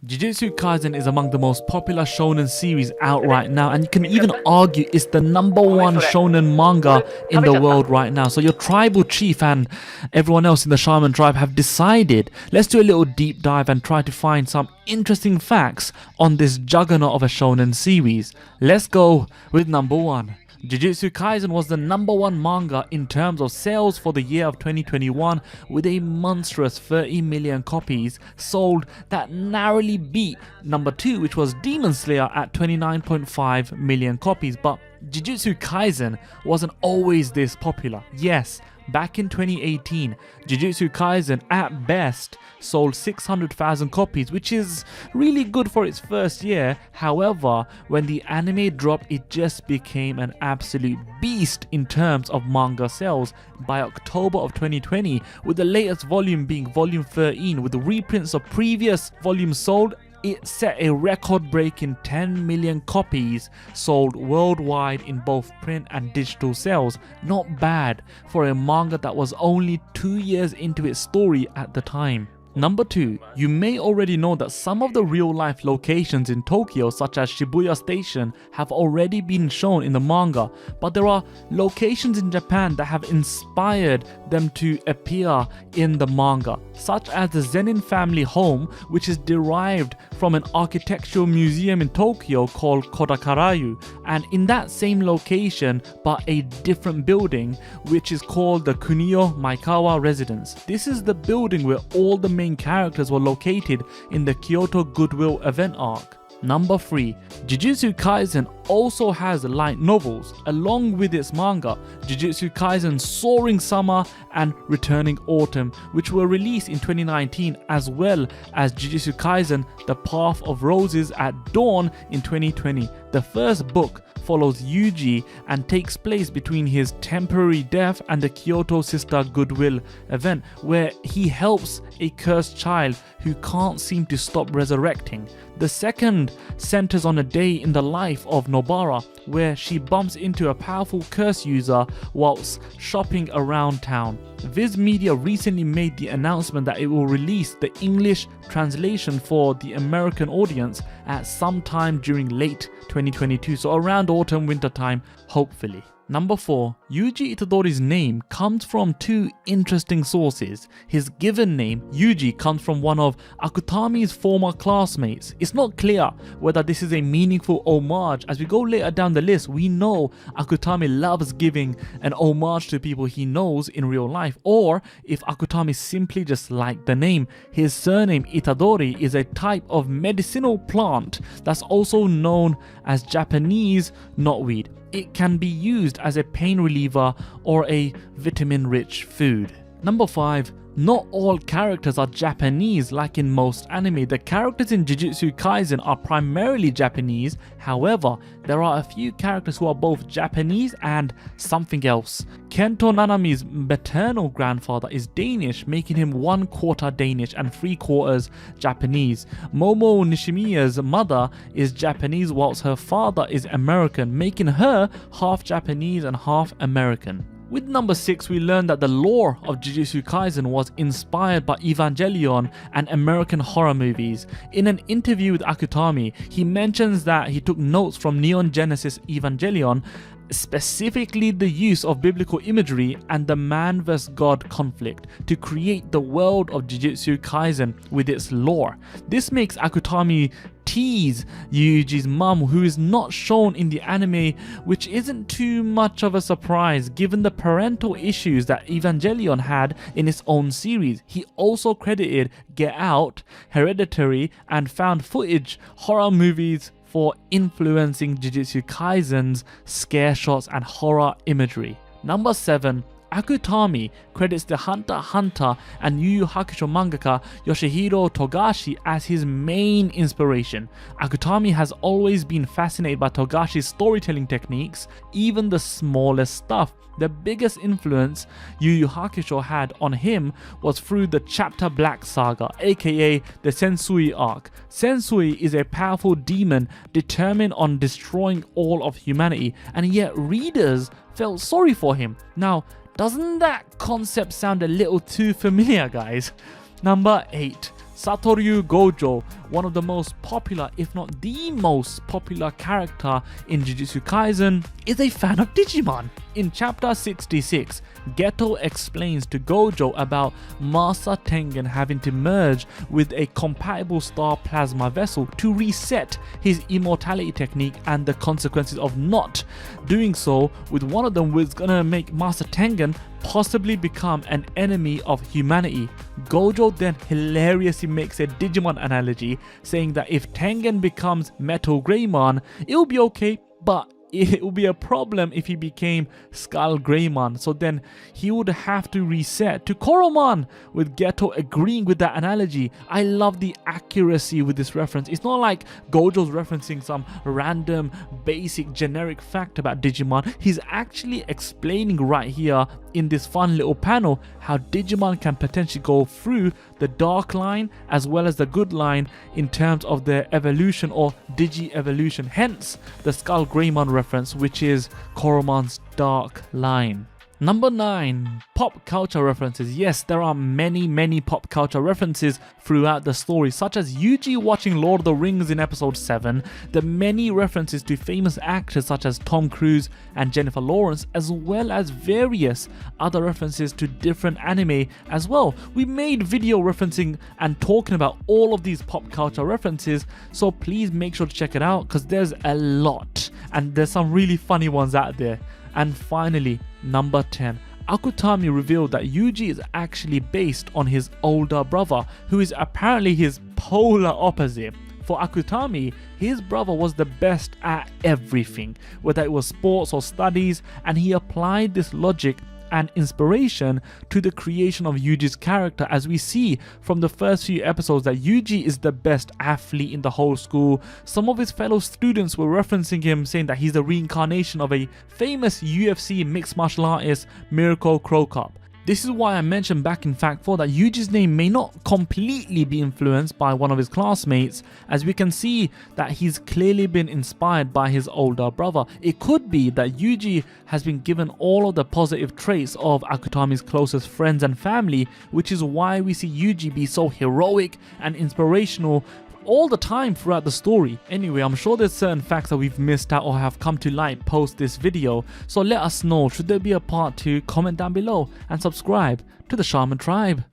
Jujutsu Kaisen is among the most popular shonen series out right now, and you can even argue it's the #1 shonen manga in the world right now. So your tribal chief and everyone else in the shaman tribe have decided, let's do a little deep dive and try to find some interesting facts on this juggernaut of a shonen series. Let's go with #1. Jujutsu Kaisen was the #1 manga in terms of sales for the year of 2021, with a monstrous 30 million copies sold that narrowly beat #2, which was Demon Slayer at 29.5 million copies. But Jujutsu Kaisen wasn't always this popular. Yes, back in 2018, Jujutsu Kaisen at best sold 600,000 copies, which is really good for its first year. However, when the anime dropped, it just became an absolute beast in terms of manga sales. By October of 2020, with the latest volume being volume 13, with the reprints of previous volumes sold, it set a record-breaking 10 million copies sold worldwide in both print and digital sales. Not bad for a manga that was only 2 years into its story at the time. #2, you may already know that some of the real-life locations in Tokyo, such as Shibuya Station, have already been shown in the manga, but there are locations in Japan that have inspired them to appear in the manga, such as the Zenin family home, which is derived from an architectural museum in Tokyo called Kodakarayu, and in that same location but a different building, which is called the Kunio Maikawa Residence. This is the building where all the main characters were located in the Kyoto Goodwill event arc. #3, Jujutsu Kaisen also has light novels along with its manga, Jujutsu Kaisen Soaring Summer and Returning Autumn, which were released in 2019, as well as Jujutsu Kaisen The Path of Roses at Dawn in 2020. The first book follows Yuji and takes place between his temporary death and the Kyoto Sister Goodwill event, where he helps a cursed child who can't seem to stop resurrecting. The second centers on a day in the life of Nobara, where she bumps into a powerful curse user whilst shopping around town. Viz Media recently made the announcement that it will release the English translation for the American audience at some time during late 2022, so around autumn winter time, hopefully. #4, Yuji Itadori's name comes from two interesting sources. His given name, Yuji, comes from one of Akutami's former classmates. It's not clear whether this is a meaningful homage. As we go later down the list, we know Akutami loves giving an homage to people he knows in real life, or if Akutami simply just liked the name. His surname Itadori is a type of medicinal plant that's also known as Japanese knotweed. It can be used as a pain reliever or a vitamin-rich food. #5, not all characters are Japanese like in most anime. The characters in Jujutsu Kaisen are primarily Japanese. However, there are a few characters who are both Japanese and something else. Kento Nanami's maternal grandfather is Danish, making him 1/4 Danish and 3/4 Japanese. Momo Nishimiya's mother is Japanese whilst her father is American, making her half Japanese and half American. With #6, we learned that the lore of Jujutsu Kaisen was inspired by Evangelion and American horror movies. In an interview with Akutami, he mentions that he took notes from Neon Genesis Evangelion, specifically the use of biblical imagery and the man vs god conflict, to create the world of Jujutsu Kaisen with its lore. This makes Akutami tease Yuji's mum, who is not shown in the anime, which isn't too much of a surprise given the parental issues that Evangelion had in its own series. He also credited Get Out, Hereditary, and found footage horror movies for influencing Jujutsu Kaisen's scare shots and horror imagery. #7, Akutami credits the Hunter x Hunter and Yu Yu Hakusho mangaka Yoshihiro Togashi as his main inspiration. Akutami has always been fascinated by Togashi's storytelling techniques, even the smallest stuff. The biggest influence Yu Yu Hakusho had on him was through the Chapter Black saga, aka the Sensui arc. Sensui is a powerful demon determined on destroying all of humanity, and yet readers felt sorry for him. Now, doesn't that concept sound a little too familiar, guys? #8, Satoru Gojo, one of the most popular, if not the most popular character in Jujutsu Kaisen, is a fan of Digimon. In chapter 66, Geto explains to Gojo about Master Tengen having to merge with a compatible star plasma vessel to reset his immortality technique, and the consequences of not doing so with one of them was gonna make Master Tengen possibly become an enemy of humanity. Gojo then hilariously makes a Digimon analogy, saying that if Tengen becomes Metal Greymon, it'll be okay, but it would be a problem if he became Skull Greymon, so then he would have to reset to Koromon, with Geto agreeing with that analogy. I love the accuracy with this reference. It's not like Gojo's referencing some random basic generic fact about Digimon. He's actually explaining right here in this fun little panel how Digimon can potentially go through the dark line as well as the good line in terms of their evolution or digi-evolution, hence the Skull Greymon reference, which is Koromon's dark line. Number 9. Pop culture references. Yes, there are many pop culture references throughout the story, such as Yuji watching Lord of the Rings in episode 7, the many references to famous actors such as Tom Cruise and Jennifer Lawrence, as well as various other references to different anime as well. We made video referencing and talking about all of these pop culture references, so please make sure to check it out because there's a lot and there's some really funny ones out there. And finally, number 10. Akutami revealed that Yuji is actually based on his older brother, who is apparently his polar opposite. For Akutami, his brother was the best at everything, whether it was sports or studies, and he applied this logic and inspiration to the creation of Yuji's character, as we see from the first few episodes that Yuji is the best athlete in the whole school. Some of his fellow students were referencing him, saying that he's the reincarnation of a famous UFC mixed martial artist, Mirko Cro Cop. This is why I mentioned back in Fact 4 that Yuji's name may not completely be influenced by one of his classmates, as we can see that he's clearly been inspired by his older brother. It could be that Yuji has been given all of the positive traits of Akutami's closest friends and family, which is why we see Yuji be so heroic and inspirational all the time throughout the story. Anyway, I'm sure there's certain facts that we've missed out or have come to light post this video, so let us know, should there be a part 2? Comment down below and subscribe to the Shaman Tribe.